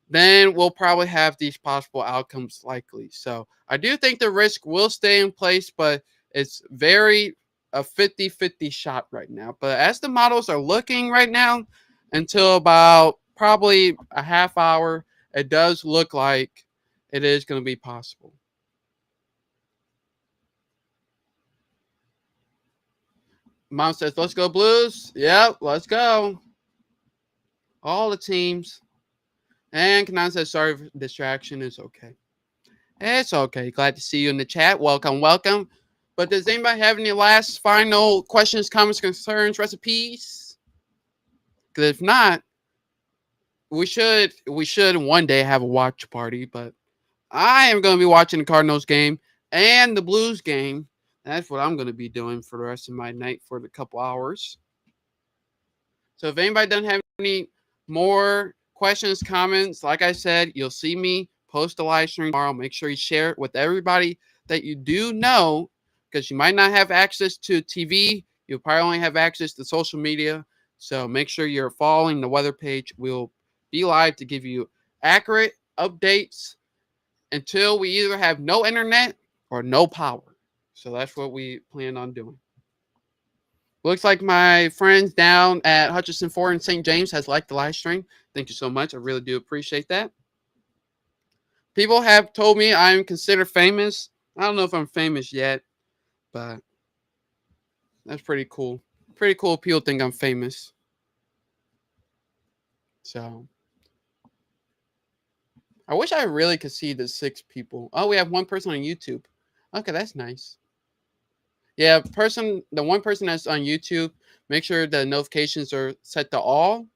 then we'll probably have these possible outcomes likely. So I do think the risk will stay in place, but it's very a 50-50 shot right now. But as the models are looking right now, until about probably a half hour, it does look like it is going to be possible. Mom says, let's go Blues. Yep, let's go. All the teams. And Kanan says, sorry for distraction. It's okay. It's okay. Glad to see you in the chat. Welcome, welcome. But does anybody have any last final questions, comments, concerns, recipes? Because if not, we should one day have a watch party. But I am going to be watching the Cardinals game and the Blues game. That's what I'm going to be doing for the rest of my night for the couple hours. So if anybody doesn't have any more questions, comments, like I said, you'll see me post a live stream tomorrow. Make sure you share it with everybody that you do know, because you might not have access to TV. You'll probably only have access to social media. So make sure you're following the weather page. We'll be live to give you accurate updates until we either have no internet or no power. So that's what we plan on doing. Looks like my friends down at Hutchinson Ford in St. James has liked the live stream. Thank you so much. I really do appreciate that. People have told me I'm considered famous. I don't know if I'm famous yet, but that's pretty cool. Pretty cool. People think I'm famous. So I wish I really could see the 6 people. Oh, we have one person on YouTube. Okay, that's nice. Yeah, the one person that's on YouTube, make sure the notifications are set to all.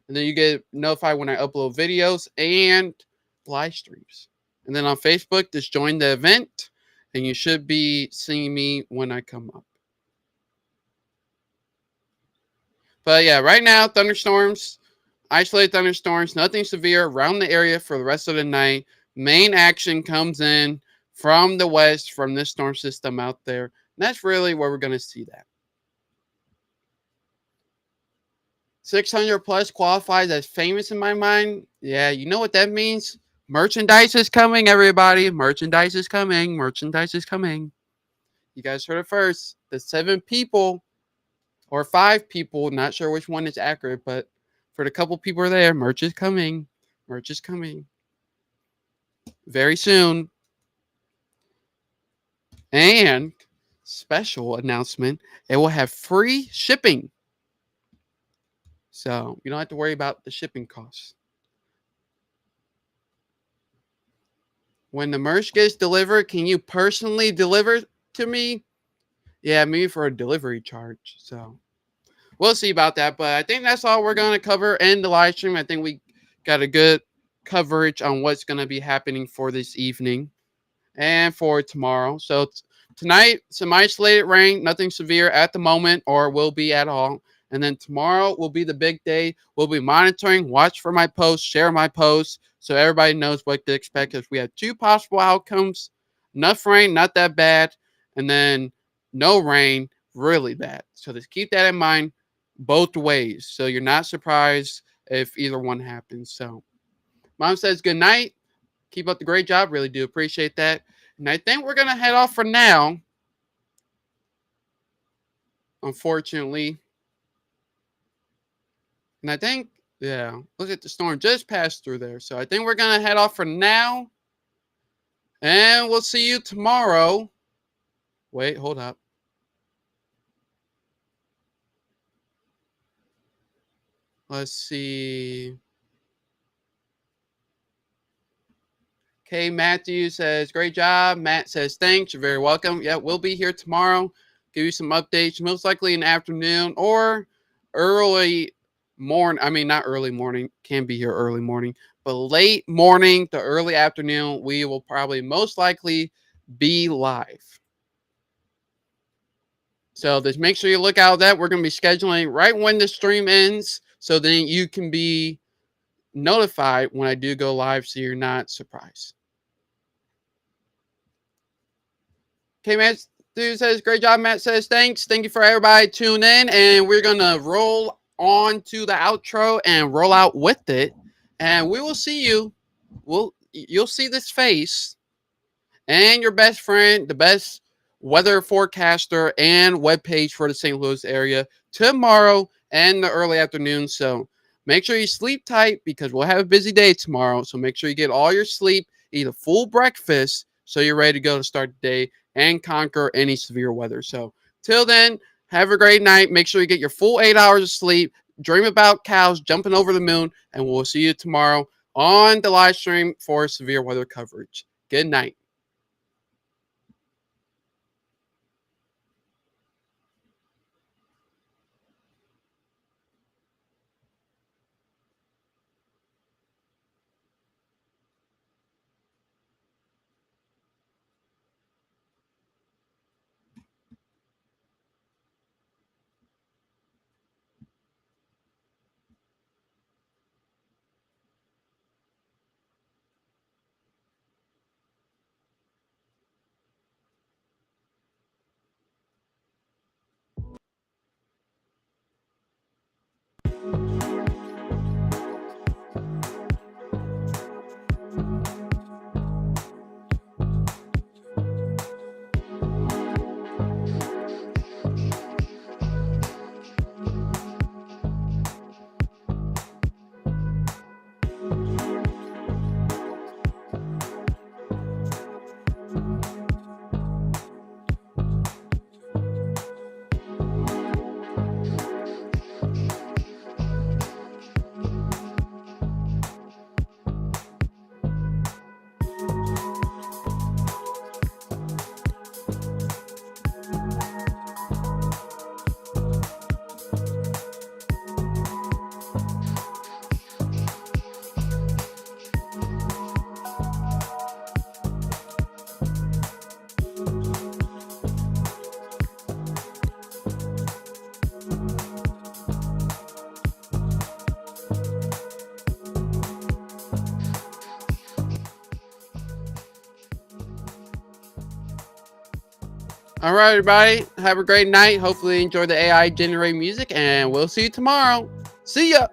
And then you get notified when I upload videos and live streams. And then on Facebook, just join the event, and you should be seeing me when I come up. But yeah, right now, thunderstorms, isolated thunderstorms, nothing severe around the area for the rest of the night. Main action comes in from the west, from this storm system out there. And that's really where we're going to see that. 600 plus qualifies as famous in my mind. Yeah, you know what that means? Merchandise is coming, everybody. Merchandise is coming. Merchandise is coming. You guys heard it first. The 7 people or 5 people, not sure which one is accurate, but for the couple people are there, merch is coming. Merch is coming. Very soon. And special announcement, it will have free shipping. So you don't have to worry about the shipping costs. When the merch gets delivered, can you personally deliver to me? Yeah, maybe for a delivery charge. So we'll see about that. But I think that's all we're going to cover in the live stream. I think we got a good coverage on what's going to be happening for this evening and for tomorrow. So tonight, some isolated rain, nothing severe at the moment or will be at all. And then tomorrow will be the big day. We'll be monitoring, watch for my posts, share my posts so everybody knows what to expect. Because we have 2 possible outcomes: enough rain, not that bad, and then no rain, really bad. So just keep that in mind both ways. So you're not surprised if either one happens. So Mom says good night. Keep up the great job. Really do appreciate that. And I think we're going to head off for now. Unfortunately. And I think, yeah, look at the storm just passed through there. So I think we're going to head off for now. And we'll see you tomorrow. Wait, hold up. Let's see. Okay, Matthew says, great job. Matt says, thanks. You're very welcome. Yeah, we'll be here tomorrow. Give you some updates, most likely in the afternoon or early morning. I mean, not early morning. Can be here early morning, but late morning to early afternoon, we will probably most likely be live. So just make sure you look out that we're going to be scheduling right when the stream ends. So then you can be notified when I do go live so you're not surprised. Okay, Matt Dude says, great job. Matt says, thanks. Thank you for everybody tuning in. And we're going to roll on to the outro and roll out with it. And we will see you. You'll see this face and your best friend, the best weather forecaster and webpage for the St. Louis area tomorrow and the early afternoon. So make sure you sleep tight because we'll have a busy day tomorrow. So make sure you get all your sleep, eat a full breakfast so you're ready to go to start the day and conquer any severe weather. So till then, have a great night. Make sure you get your full 8 hours of sleep. Dream about cows jumping over the moon, and we'll see you tomorrow on the live stream for severe weather coverage. Good night. All right, everybody. Have a great night. Hopefully, enjoy the AI generated music, and we'll see you tomorrow. See ya.